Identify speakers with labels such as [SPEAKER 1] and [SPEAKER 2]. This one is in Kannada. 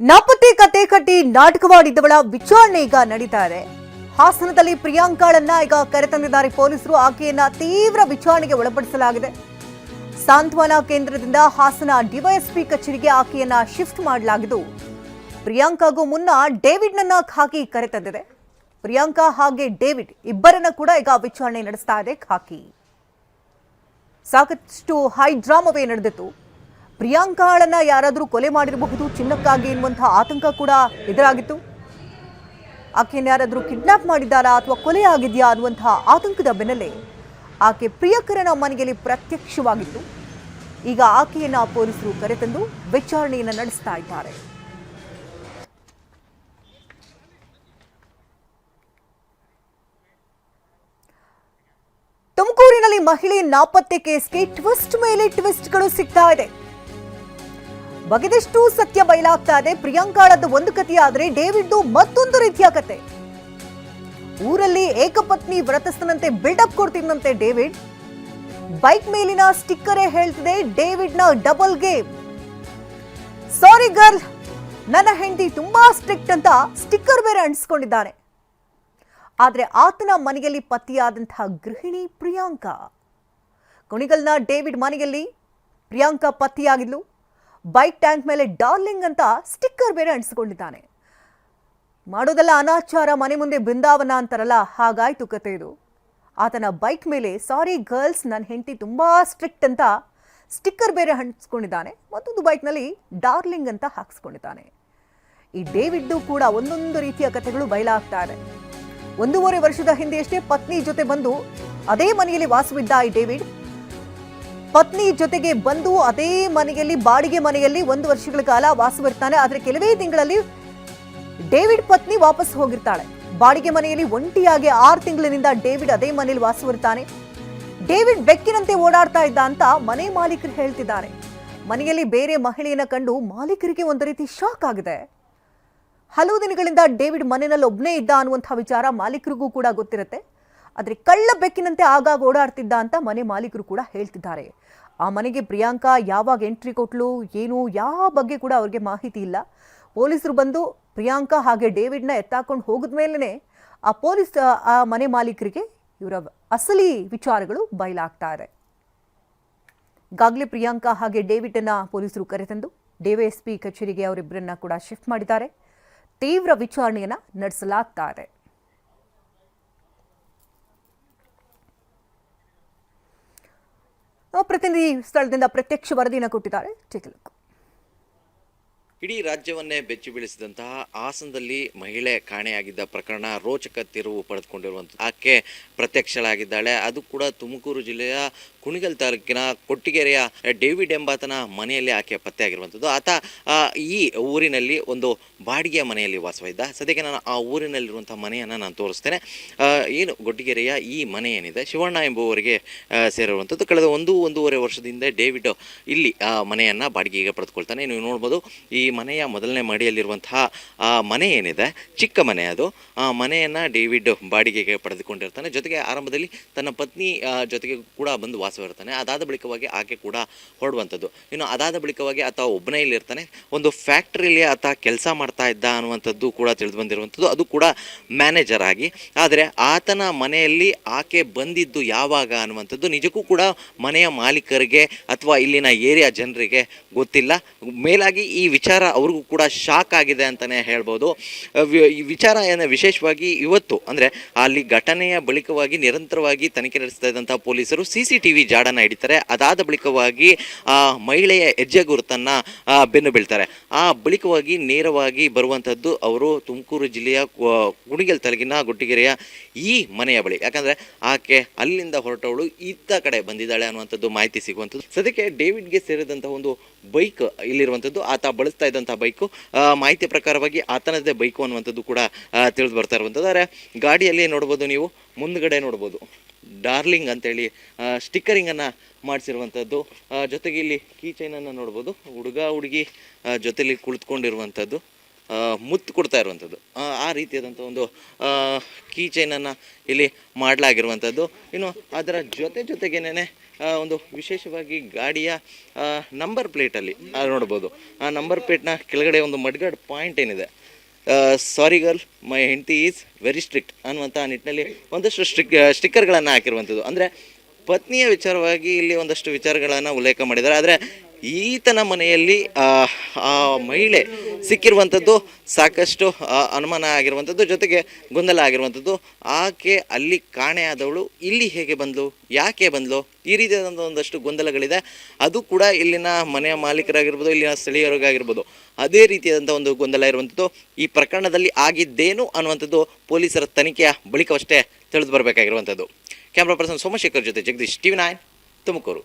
[SPEAKER 1] ನಾಪತ್ತೆ ಕತೆ ಕಟ್ಟಿ ನಾಟಕವಾಡಿದ್ದವಳ ವಿಚಾರಣೆ ಈಗ ನಡೀತಾ ಇದೆ. ಹಾಸನದಲ್ಲಿ ಪ್ರಿಯಾಂಕಾಳನ್ನ ಈಗ ಕರೆತಂದಿದ್ದಾರೆ ಪೊಲೀಸರು. ಆಕೆಯನ್ನ ತೀವ್ರ ವಿಚಾರಣೆಗೆ ಒಳಪಡಿಸಲಾಗಿದೆ. ಸಾಂತ್ವನ ಕೇಂದ್ರದಿಂದ ಹಾಸನ ಡಿವೈಎಸ್ಪಿ ಕಚೇರಿಗೆ ಆಕೆಯನ್ನ ಶಿಫ್ಟ್ ಮಾಡಲಾಗಿದ್ದು, ಪ್ರಿಯಾಂಕಾಗೂ ಮುನ್ನ ಡೇವಿಡ್ನನ್ನ ಖಾಕಿ ಕರೆತಂದಿದೆ. ಪ್ರಿಯಾಂಕಾ ಹಾಗೆ ಡೇವಿಡ್ ಇಬ್ಬರನ್ನ ಕೂಡ ಈಗ ವಿಚಾರಣೆ ನಡೆಸ್ತಾ ಇದೆ ಖಾಕಿ. ಸಾಕಷ್ಟು ಹೈ ಡ್ರಾಮವೇ ನಡೆದಿತ್ತು. ಪ್ರಿಯಾಂಕಾಳನ್ನ ಯಾರಾದರೂ ಕೊಲೆ ಮಾಡಿರಬಹುದು ಚಿನ್ನಕ್ಕಾಗಿ ಎನ್ನುವಂತಹ ಆತಂಕ ಕೂಡ ಎದುರಾಗಿತ್ತು. ಆಕೆಯನ್ನು ಯಾರಾದರೂ ಕಿಡ್ನಾಪ್ ಮಾಡಿದ್ದಾರಾ ಅಥವಾ ಕೊಲೆ ಆಗಿದೆಯಾ ಅನ್ನುವಂತಹ ಆತಂಕದ ಬೆನ್ನಲ್ಲೇ ಆಕೆ ಪ್ರಿಯಕರನ ಮನೆಯಲ್ಲಿ ಪ್ರತ್ಯಕ್ಷವಾಗಿತ್ತು. ಈಗ ಆಕೆಯನ್ನ ಪೊಲೀಸರು ಕರೆತಂದು ವಿಚಾರಣೆಯನ್ನು ನಡೆಸ್ತಾ ಇದ್ದಾರೆ. ತುಮಕೂರಿನಲ್ಲಿ ಮಹಿಳೆ ನಾಪತ್ತೆ ಕೇಸ್ಗೆ ಟ್ವಿಸ್ಟ್ ಮೇಲೆ ಟ್ವಿಸ್ಟ್ಗಳು ಸಿಗ್ತಾ ಇದೆ. ಬಗೆದಷ್ಟು ಸತ್ಯ ಬಯಲಾಗ್ತಾ ಇದೆ. ಪ್ರಿಯಾಂಕಾಳದ್ದು ಒಂದು ಕಥೆಯಾದ್ರೆ ಡೇವಿಡ್ದು ಮತ್ತೊಂದು ರೀತಿಯ ಕತೆ. ಊರಲ್ಲಿ ಏಕಪತ್ನಿ ವ್ರತಸ್ಥನಂತೆ ಬಿಲ್ಡಪ್ ಕೊಡ್ತಿದ್ದಂತೆ ಡೇವಿಡ್. ಬೈಕ್ ಮೇಲಿನ ಸ್ಟಿಕ್ಕರೇ ಹೇಳ್ತಿದೆ ಡೇವಿಡ್ನ ಡಬಲ್ ಗೇಮ್. ಸಾರಿ ಗರ್ಲ್, ನನ್ನ ಹೆಂಡತಿ ತುಂಬಾ ಸ್ಟ್ರಿಕ್ಟ್ ಅಂತ ಸ್ಟಿಕ್ಕರ್ ಬೇರೆ ಅಂಟಿಸ್ಕೊಂಡಿದ್ದಾನೆ. ಆದ್ರೆ ಆತನ ಮನೆಯಲ್ಲಿ ಪತ್ತೆಯಾದಂತಹ ಗೃಹಿಣಿ ಪ್ರಿಯಾಂಕಾ. ಕುಣಿಗಲ್ನ ಡೇವಿಡ್ ಮನೆಯಲ್ಲಿ ಪ್ರಿಯಾಂಕಾ ಪತ್ತೆಯಾಗಿದ್ಲು. ಬೈಕ್ ಟ್ಯಾಂಕ್ ಮೇಲೆ ಡಾರ್ಲಿಂಗ್ ಅಂತ ಸ್ಟಿಕ್ಕರ್ ಬೇರೆ ಅಂಟಿಸಿಕೊಂಡಿದ್ದಾನೆ. ಮಾಡೋದೆಲ್ಲ ಅನಾಚಾರ, ಮನೆ ಮುಂದೆ ಬೃಂದಾವನ ಅಂತಾರಲ್ಲ, ಹಾಗಾಯ್ತು ಕತೆ ಇದು. ಆತನ ಬೈಕ್ ಮೇಲೆ ಸಾರಿ ಗರ್ಲ್ಸ್, ನನ್ನ ಹೆಂಡತಿ ತುಂಬಾ ಸ್ಟ್ರಿಕ್ಟ್ ಅಂತ ಸ್ಟಿಕ್ಕರ್ ಬೇರೆ ಅಂಟಿಸ್ಕೊಂಡಿದ್ದಾನೆ. ಮತ್ತೊಂದು ಬೈಕ್ನಲ್ಲಿ ಡಾರ್ಲಿಂಗ್ ಅಂತ ಹಾಕಿಸ್ಕೊಂಡಿದ್ದಾನೆ. ಈ ಡೇವಿಡ್ದು ಕೂಡ ಒಂದೊಂದು ರೀತಿಯ ಕಥೆಗಳು ಬಯಲಾಗ್ತಾ ಇದೆ. 1.5 ವರ್ಷದ ಹಿಂದೆಯಷ್ಟೇ ಪತ್ನಿ ಜೊತೆ ಬಂದು ಅದೇ ಮನೆಯಲ್ಲಿ ವಾಸವಿದ್ದ ಈ ಡೇವಿಡ್. ಪತ್ನಿ ಜೊತೆಗೆ ಬಂದು ಅದೇ ಮನೆಯಲ್ಲಿ, ಬಾಡಿಗೆ ಮನೆಯಲ್ಲಿ 1 ವರ್ಷಗಳ ಕಾಲ ವಾಸವಿರ್ತಾನೆ. ಆದ್ರೆ ಕೆಲವೇ ತಿಂಗಳಲ್ಲಿ ಡೇವಿಡ್ ಪತ್ನಿ ವಾಪಸ್ ಹೋಗಿರ್ತಾಳೆ. ಬಾಡಿಗೆ ಮನೆಯಲ್ಲಿ ಒಂಟಿಯಾಗಿ 6 ತಿಂಗಳಿನಿಂದ ಡೇವಿಡ್ ಅದೇ ಮನೆಯಲ್ಲಿ ವಾಸವಿರ್ತಾನೆ. ಡೇವಿಡ್ ಬೆಕ್ಕಿನಂತೆ ಓಡಾಡ್ತಾ ಇದ್ದ ಅಂತ ಮನೆ ಮಾಲೀಕರು ಹೇಳ್ತಿದ್ದಾರೆ. ಮನೆಯಲ್ಲಿ ಬೇರೆ ಮಹಿಳೆಯನ್ನ ಕಂಡು ಮಾಲೀಕರಿಗೆ ಒಂದು ರೀತಿ ಶಾಕ್ ಆಗಿದೆ. ಹಲವು ದಿನಗಳಿಂದ ಡೇವಿಡ್ ಮನೆಯಲ್ಲಿ ಒಬ್ಬನೇ ಇದ್ದ ಅನ್ನುವಂಥ ವಿಚಾರ ಮಾಲೀಕರಿಗೂ ಕೂಡ ಗೊತ್ತಿರುತ್ತೆ. ಆದರೆ ಕಳ್ಳ ಬೆಕ್ಕಿನಂತೆ ಆಗಾಗ ಓಡಾಡ್ತಿದ್ದ ಅಂತ ಮನೆ ಮಾಲೀಕರು ಕೂಡ ಹೇಳ್ತಿದ್ದಾರೆ. ಆ ಮನೆಗೆ ಪ್ರಿಯಾಂಕಾ ಯಾವಾಗ ಎಂಟ್ರಿ ಕೊಟ್ಲು, ಏನು, ಯಾವ ಬಗ್ಗೆ ಕೂಡ ಅವ್ರಿಗೆ ಮಾಹಿತಿ ಇಲ್ಲ. ಪೊಲೀಸರು ಬಂದು ಪ್ರಿಯಾಂಕಾ ಹಾಗೆ ಡೇವಿಡ್ನ ಎತ್ತಾಕೊಂಡು ಹೋಗಿದ ಮೇಲೇ ಆ ಮನೆ ಮಾಲೀಕರಿಗೆ ಇವರ ಅಸಲಿ ವಿಚಾರಗಳು ಬಯಲಾಗ್ತಾ ಇದೆ. ಈಗಾಗಲೇ ಪ್ರಿಯಾಂಕಾ ಹಾಗೆ ಡೇವಿಡ್ನ ಪೊಲೀಸರು ಕರೆತಂದು ಡಿವೈಎಸ್ಪಿ ಕಚೇರಿಗೆ ಅವರಿಬ್ಬರನ್ನ ಕೂಡ ಶಿಫ್ಟ್ ಮಾಡಿದ್ದಾರೆ. ತೀವ್ರ ವಿಚಾರಣೆಯನ್ನ ನಡೆಸಲಾಗ್ತಾ ಇದೆ. ಪ್ರತಿನಿಧಿ ಸ್ಥಳದಿಂದ ಪ್ರತ್ಯಕ್ಷ ವರದಿಯನ್ನು ಕೊಟ್ಟಿದ್ದಾರೆ. Take A look.
[SPEAKER 2] ಇಡೀ ರಾಜ್ಯವನ್ನೇ ಬೆಚ್ಚಿ ಬೀಳಿಸಿದಂತಹ ಹಾಸನದಲ್ಲಿ ಮಹಿಳೆ ಕಾಣೆಯಾಗಿದ್ದ ಪ್ರಕರಣ ರೋಚಕ ತಿರುವು ಪಡೆದುಕೊಂಡಿರುವಂಥದ್ದು. ಆಕೆ ಪ್ರತ್ಯಕ್ಷಳಾಗಿದ್ದಾಳೆ. ಅದು ಕೂಡ ತುಮಕೂರು ಜಿಲ್ಲೆಯ ಕುಣಿಗಲ್ ತಾಲೂಕಿನ ಕೊಟ್ಟಿಗೆರೆಯ ಡೇವಿಡ್ ಎಂಬಾತನ ಮನೆಯಲ್ಲಿ ಆಕೆ ಪತ್ತೆಯಾಗಿರುವಂಥದ್ದು. ಆತ ಈ ಊರಿನಲ್ಲಿ ಒಂದು ಬಾಡಿಗೆ ಮನೆಯಲ್ಲಿ ವಾಸವಿದ್ದ. ಸದ್ಯಕ್ಕೆ ನಾನು ಆ ಊರಿನಲ್ಲಿರುವಂಥ ಮನೆಯನ್ನು ನಾನು ತೋರಿಸ್ತೇನೆ. ಏನು ಕೊಟ್ಟಿಗೆರೆಯ ಈ ಮನೆ ಏನಿದೆ ಶಿವಣ್ಣ ಎಂಬುವರಿಗೆ ಸೇರಿರುವಂಥದ್ದು. ಕಳೆದ 1.5 ವರ್ಷದಿಂದ ಡೇವಿಡ್ ಇಲ್ಲಿ ಆ ಮನೆಯನ್ನು ಬಾಡಿಗೆಗೆ ಪಡೆದುಕೊಳ್ತಾನೆ. ನೀವು ನೋಡ್ಬೋದು, ಈ ಮನೆಯ ಮೊದಲನೇ ಮಡಿಯಲ್ಲಿರುವಂತಹ ಆ ಮನೆ ಏನಿದೆ, ಚಿಕ್ಕ ಮನೆ ಅದು. ಆ ಮನೆಯನ್ನು ಡೇವಿಡ್ ಬಾಡಿಗೆಗೆ ಪಡೆದುಕೊಂಡಿರ್ತಾನೆ. ಜೊತೆಗೆ ಆರಂಭದಲ್ಲಿ ತನ್ನ ಪತ್ನಿ ಜೊತೆಗೆ ಕೂಡ ಬಂದು ವಾಸವಿರ್ತಾನೆ. ಅದಾದ ಬಳಿಕವಾಗಿ ಆಕೆ ಕೂಡ ಹೊರಡುವಂಥದ್ದು. ಇನ್ನು ಅದಾದ ಬಳಿಕವಾಗಿ ಆತ ಒಬ್ಬನೇ ಇಲ್ಲಿರ್ತಾನೆ. ಒಂದು ಫ್ಯಾಕ್ಟ್ರಿಯಲ್ಲಿ ಆತ ಕೆಲಸ ಮಾಡ್ತಾ ಇದ್ದ ಅನ್ನುವಂಥದ್ದು ಕೂಡ ತಿಳಿದು ಬಂದಿರುವಂಥದ್ದು, ಅದು ಕೂಡ ಮ್ಯಾನೇಜರ್ ಆಗಿ. ಆದರೆ ಆತನ ಮನೆಯಲ್ಲಿ ಆಕೆ ಬಂದಿದ್ದು ಯಾವಾಗ ಅನ್ನುವಂಥದ್ದು ನಿಜಕ್ಕೂ ಕೂಡ ಮನೆಯ ಮಾಲೀಕರಿಗೆ ಅಥವಾ ಇಲ್ಲಿನ ಏರಿಯಾ ಜನರಿಗೆ ಗೊತ್ತಿಲ್ಲ. ಮೇಲಾಗಿ ಈ ವಿಚಾರ ಅವ್ರಿಗೂ ಕೂಡ ಶಾಕ್ ಆಗಿದೆ ಅಂತಲೇ ಹೇಳ್ಬೋದು. ಈ ವಿಚಾರ ಏನು ವಿಶೇಷವಾಗಿ ಇವತ್ತು ಅಂದರೆ ಅಲ್ಲಿ ಘಟನೆಯ ಬಳಿಕವಾಗಿ ನಿರಂತರವಾಗಿ ತನಿಖೆ ನಡೆಸ್ತಾ ಇದ್ದಂಥ ಪೊಲೀಸರು CCTV ಜಾಡನ್ನು ಹಿಡಿತಾರೆ. ಅದಾದ ಬಳಿಕವಾಗಿ ಆ ಮಹಿಳೆಯ ಹೆಜ್ಜೆ ಗುರುತನ್ನು ಬೆನ್ನು ಬೀಳ್ತಾರೆ. ಆ ಬಳಿಕವಾಗಿ ನೇರವಾಗಿ ಬರುವಂಥದ್ದು ಅವರು ತುಮಕೂರು ಜಿಲ್ಲೆಯ ಕುಣಿಗಲ್ ತಾಲೂಕಿನ ಕೊಟ್ಟಿಗೆರೆಯ ಈ ಮನೆಯ ಬಳಿ. ಯಾಕಂದರೆ ಆಕೆ ಅಲ್ಲಿಂದ ಹೊರಟವಳು ಇತ್ತ ಕಡೆ ಬಂದಿದ್ದಾಳೆ ಅನ್ನುವಂಥದ್ದು ಮಾಹಿತಿ ಸಿಗುವಂಥದ್ದು. ಸದ್ಯಕ್ಕೆ ಡೇವಿಡ್ಗೆ ಸೇರಿದಂಥ ಒಂದು ಬೈಕ್ ಇಲ್ಲಿರುವಂಥದ್ದು, ಆತ ಬಳಸ್ತಾ ಇದ್ದಂಥ ಬೈಕು. ಮಾಹಿತಿ ಪ್ರಕಾರವಾಗಿ ಆತನದೇ ಬೈಕು ಅನ್ನುವಂಥದ್ದು ಕೂಡ ತಿಳಿದು ಬರ್ತಾ ಇರುವಂಥದ್ದು. ಆದರೆ ಗಾಡಿಯಲ್ಲಿ ನೋಡ್ಬೋದು, ನೀವು ಮುಂದ್ಗಡೆ ನೋಡ್ಬೋದು ಡಾರ್ಲಿಂಗ್ ಅಂತೇಳಿ ಸ್ಟಿಕ್ಕರಿಂಗನ್ನು ಮಾಡಿಸಿರುವಂಥದ್ದು. ಜೊತೆಗೆ ಇಲ್ಲಿ ಕೀ ಚೈನನ್ನು ನೋಡ್ಬೋದು. ಹುಡುಗ ಹುಡುಗಿ ಜೊತೆಲಿ ಕುಳಿತುಕೊಂಡಿರುವಂಥದ್ದು, ಮುತ್ತು ಕೊಡ್ತಾ ಇರುವಂಥದ್ದು, ಆ ರೀತಿಯಾದಂಥ ಒಂದು ಕೀ ಚೈನನ್ನು ಇಲ್ಲಿ ಮಾಡಲಾಗಿರುವಂಥದ್ದು. ಇನ್ನು ಅದರ ಜೊತೆಗೇನೆ ಒಂದು ವಿಶೇಷವಾಗಿ ಗಾಡಿಯ ನಂಬರ್ ಪ್ಲೇಟಲ್ಲಿ ನೋಡ್ಬೋದು. ಆ ನಂಬರ್ ಪ್ಲೇಟ್ನ ಕೆಳಗಡೆ ಒಂದು ಮಡ್ಗಾಡ್ ಪಾಯಿಂಟ್ ಏನಿದೆ, ಸಾರಿ ಗರ್ಲ್ ಮೈ ಹೆಂಡತಿ ಈಸ್ ವೆರಿ ಸ್ಟ್ರಿಕ್ಟ್ ಅನ್ನುವಂಥ ನಿಟ್ಟಿನಲ್ಲಿ ಒಂದಷ್ಟು ಸ್ಟಿಕ್ಕರ್ಗಳನ್ನು ಹಾಕಿರುವಂಥದ್ದು. ಅಂದರೆ ಪತ್ನಿಯ ವಿಚಾರವಾಗಿ ಇಲ್ಲಿ ಒಂದಷ್ಟು ವಿಚಾರಗಳನ್ನು ಉಲ್ಲೇಖ ಮಾಡಿದ್ದಾರೆ. ಆದರೆ ಈತನ ಮನೆಯಲ್ಲಿ ಆ ಮಹಿಳೆ ಸಿಕ್ಕಿರುವಂಥದ್ದು ಸಾಕಷ್ಟು ಅನುಮಾನ ಆಗಿರುವಂಥದ್ದು, ಜೊತೆಗೆ ಗೊಂದಲ ಆಗಿರುವಂಥದ್ದು. ಆಕೆ ಅಲ್ಲಿ ಕಾಣೆಯಾದವಳು ಇಲ್ಲಿ ಹೇಗೆ ಬಂದಳು, ಯಾಕೆ ಬಂದಳು, ಈ ರೀತಿಯಾದಂಥ ಒಂದಷ್ಟು ಗೊಂದಲಗಳಿದೆ. ಅದು ಕೂಡ ಇಲ್ಲಿನ ಮನೆಯ ಮಾಲೀಕರಾಗಿರ್ಬೋದು, ಇಲ್ಲಿನ ಸ್ಥಳೀಯರಿಗಾಗಿರ್ಬೋದು ಅದೇ ರೀತಿಯಾದಂಥ ಒಂದು ಗೊಂದಲ ಇರುವಂಥದ್ದು. ಈ ಪ್ರಕರಣದಲ್ಲಿ ಆಗಿದ್ದೇನು ಅನ್ನುವಂಥದ್ದು ಪೊಲೀಸರ ತನಿಖೆಯ ಬಳಿಕವಷ್ಟೇ ತಿಳಿದು ಬರಬೇಕಾಗಿರುವಂಥದ್ದು. ಕ್ಯಾಮ್ರಾ ಪರ್ಸನ್ ಸೋಮಶೇಖರ್ ಜೊತೆ ಜಗದೀಶ್, TV9 ತುಮಕೂರು.